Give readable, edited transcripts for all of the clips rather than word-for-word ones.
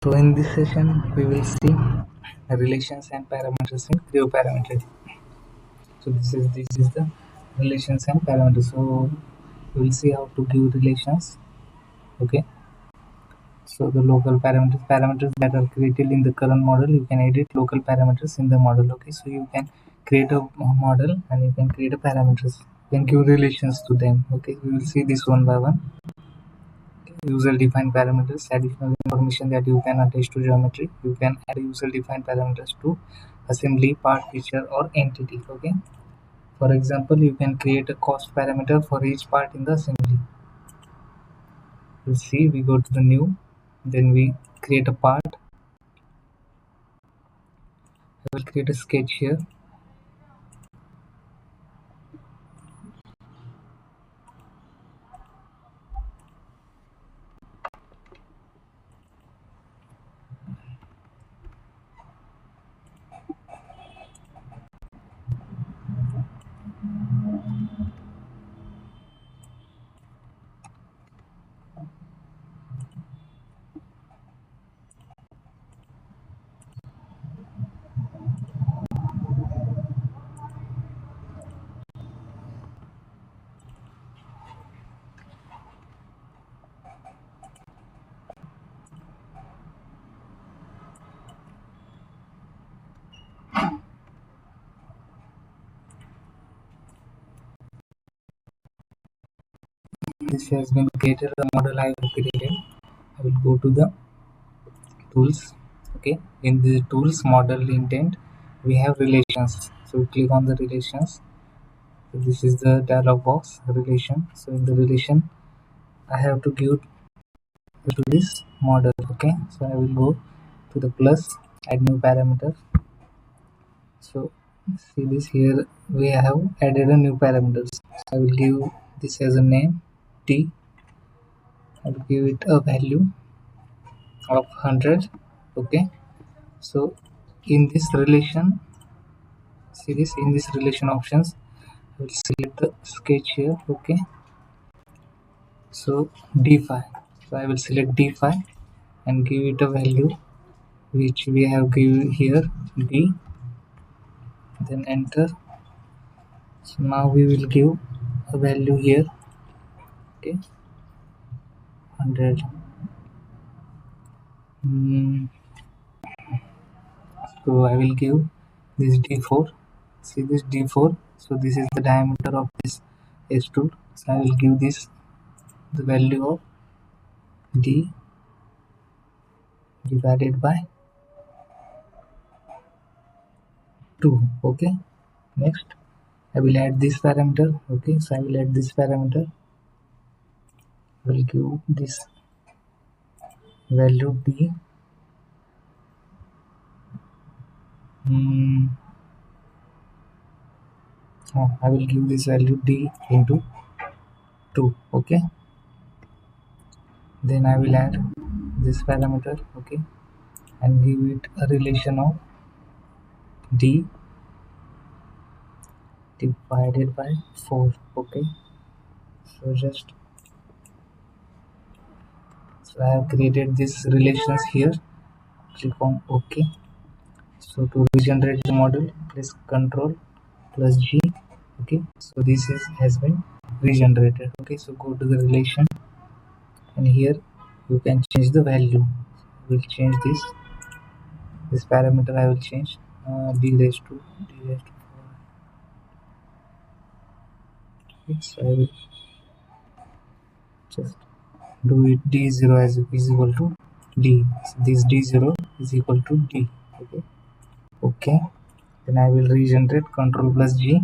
So in this session we will see relations and parameters in Creo Parametric. So this is the relations and parameters. So we will see how to give relations. Okay. So the local parameters that are created in the current model, you can edit local parameters in the model. Okay. So you can create a model and you can create a parameters. You can give relations to them. Okay. We will see this one by one. User-defined parameters, additional information that you can attach to geometry. You can add user-defined parameters to assembly, part, feature, or entity. Okay. For example, you can create a cost parameter for each part in the assembly. You see, we go to the new, then we create a part. I will create a sketch here. This has been created, the model I have created. I will go to the tools. Okay, in the tools model intent, we have relations. So we click on the relations. So this is the dialog box relation. So in the relation, I have to give to this model. Okay, so I will go to the plus, add new parameter. So see this here, we have added a new parameters. So I will give this as a name t. I will give it a value of 100. Okay, so in this relation, see this, in this relation options, I will select the sketch here. Okay, so d5. So I will select d5 and give it a value which we have given here, d, then enter. So now we will give a value here. Okay, 100. So I will give this d4. See this d4. So this is the diameter of this extrude. So I will give this the value of d divided by 2. Okay, next I will add this parameter. Okay, so I will add this parameter. I will give this value d. I will give this value d into 2. Okay, then I will add this parameter. Okay, and give it a relation of d divided by 4. Okay, so I have created these relations here. Click on OK. So to regenerate the model, press Ctrl plus G. Okay, so this has been regenerated. Okay, so go to the relation and here you can change the value. We'll change this parameter. I will change d raised to 4. Okay, so I will just do it d0 as is equal to d. So this d0 is equal to d. Okay, okay, then I will regenerate, Ctrl plus G.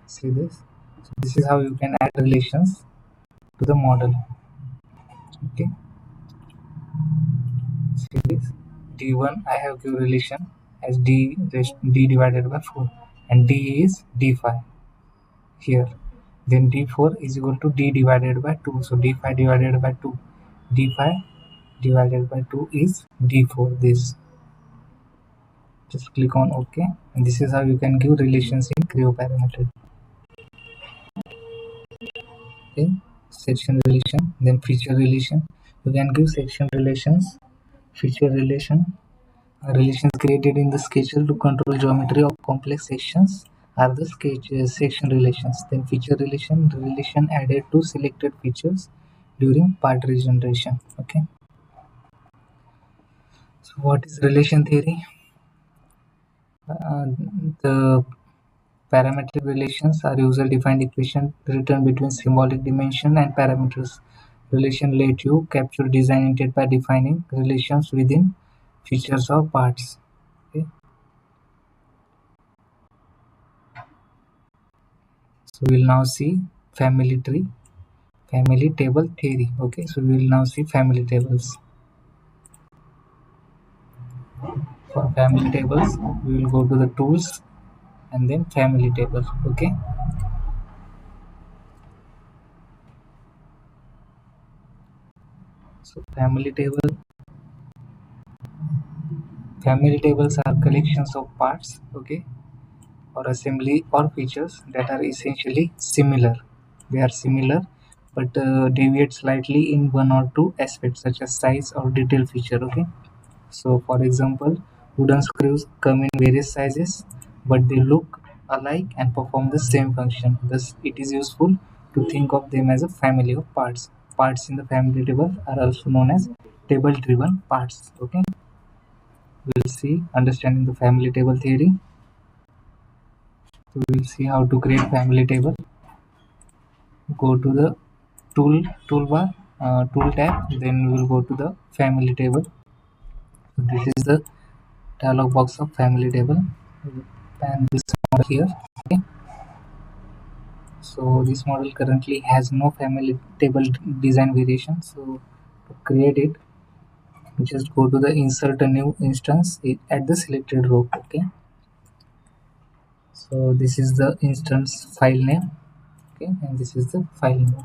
See this. So this is how you can add relations to the model. Okay, see this, d1 I have given relation as d divided by 4 and d is d5 here. Then d4 is equal to d divided by 2. So d5 divided by 2, d5 divided by 2 is d4. This, just click on OK, and this is how you can give relations in Creo Parametric. Okay, section relation, then feature relation. You can give section relations, feature relations created in the schedule to control geometry of complex sections are the section relations. Then feature relation added to selected features during part regeneration. Okay. So what is relation theory? The parametric relations are user-defined equations written between symbolic dimension and parameters. Relation let you capture design intent by defining relations within features or parts. Okay. So we'll now see family tree, family table theory. Okay, so we will now see family tables. For family tables, we will go to the tools and then family table. Okay, so family tables are collections of parts. Okay, or assembly or features that are essentially similar. They are similar but deviate slightly in one or two aspects such as size or detail feature. Okay, so for example, wooden screws come in various sizes but they look alike and perform the same function. Thus, it is useful to think of them as a family of parts. Parts in the family table are also known as table driven parts. Okay, we'll see understanding the family table theory. So we'll see how to create family table. Go to the toolbar, tool tab, then we will go to the family table. So this is the dialog box of family table. And this model here. Okay, so this model currently has no family table design variation. So to create it, you just go to the insert a new instance at the selected row. Okay, so this is the instance file name. Okay, and this is the file name.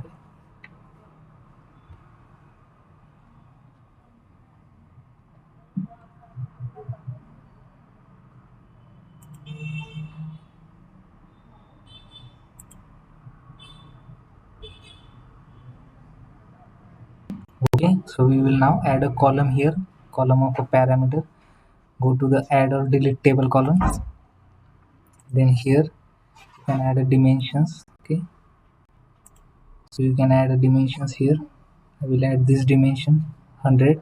Okay, so we will now add a column here, column of a parameter. Go to the add or delete table columns. Then here you can add a dimensions. Okay, so you can add a dimensions here. I will add this dimension 100.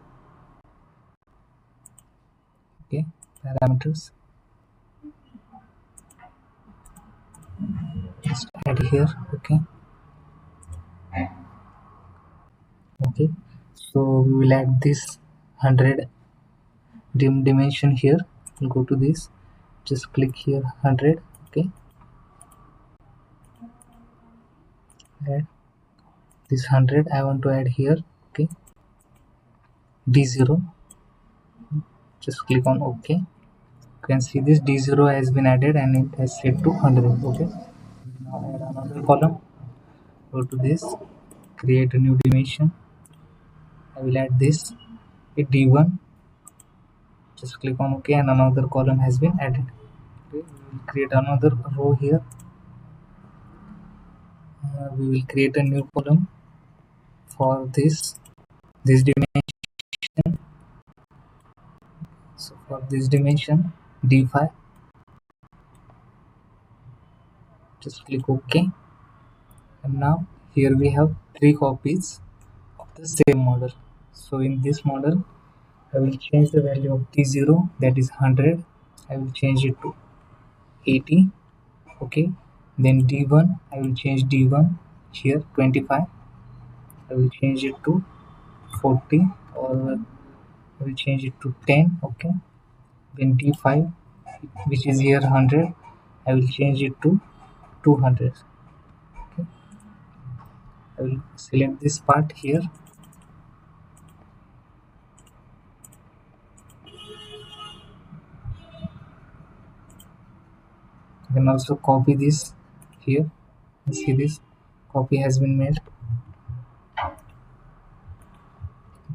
Okay, parameters, just add here. Okay, okay, so we will add this 100 dimension here. We'll go to this, just click here 100. Okay, add this 100 I want to add here. Okay, d0, just click on OK. You can see this d0 has been added and it has set to 100. Okay, now add another column. Go to this, create a new dimension. I will add this a d1. Just click on OK and another column has been added. Okay, we will create another row here. We will create a new column for this dimension. So for this dimension d5, just click OK. And now here we have three copies of the same model. So in this model, I will change the value of d0, that is 100. I will change it to 80. Okay, then d1, I will change d1 here 25. I will change it to 40, or I will change it to 10. Okay, then d5, which is here 100, I will change it to 200. Okay, I will select this part here. I can also copy this here. See this copy has been made.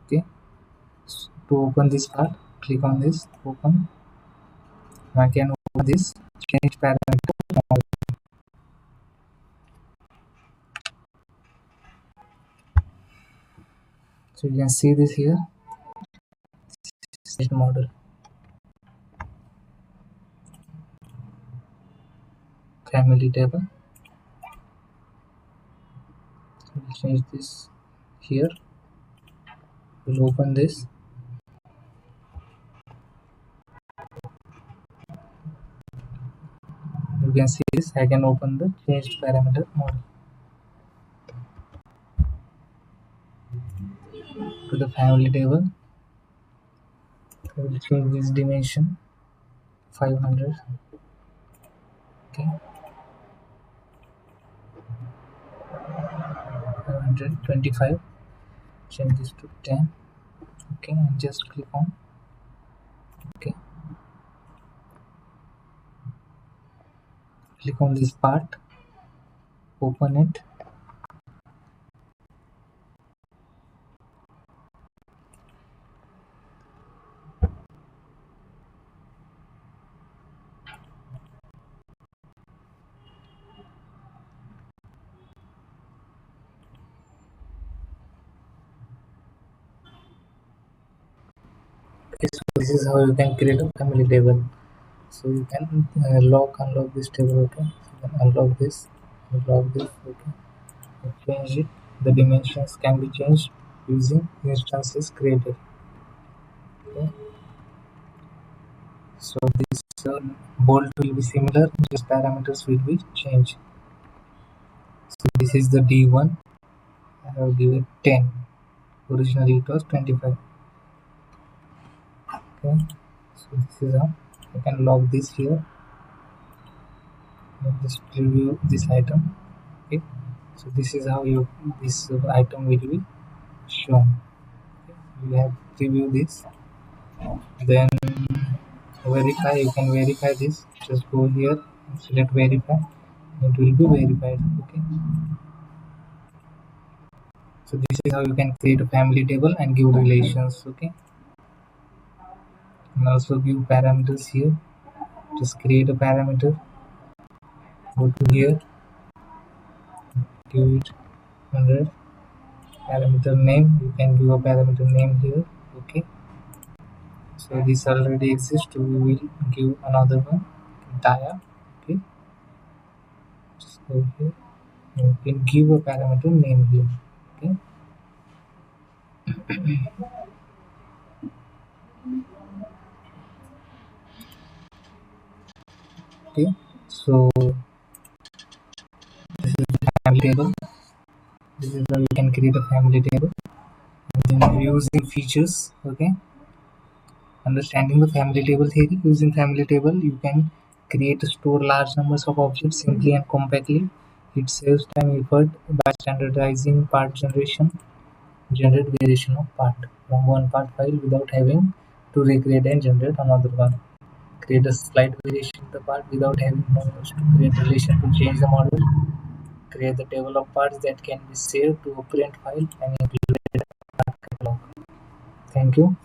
Okay, so to open this part, click on this, open. I can open this, change parameter. So you can see this here, this model, family table. So we'll change this here. We'll open this. You can see this. I can open the changed parameter model to the family table. I will change this dimension 500. Okay, 525. Change this to 10. Okay, and just click on. Okay, click on this part. Open it. Okay, so this is how you can create a family table. So you can unlock this table. Okay, so you can unlock this. Okay, and change it. The dimensions can be changed using instances created. Okay, so this bolt will be similar, just parameters will be changed. So this is the D1. I have given 10. Originally it was 25. Okay, so this is how I can log this here and just preview this item. Okay, so this is how this item will be shown. Okay, we have preview this, then verify. You can verify this. Just go here and select verify. It will be verified. Okay, so this is how you can create a family table and give relations. Okay, and also give parameters here. Just create a parameter. Go to here, give it 100. Parameter name, you can give a parameter name here. Okay, so this already exists. We will give another one, dia. Okay, just go here. You can give a parameter name here. Okay, okay, so this is the family table. This is how you can create a family table. And then using features. Okay, understanding the family table theory. Using family table, you can create store large numbers of objects simply and compactly. It saves time effort by standardizing part generation. Generate variation of part from one part file without having to recreate and generate another one. Create a slight variation of the part without having to create relation to change the model. Create the table of parts that can be saved to a print file and include a catalog. Thank you.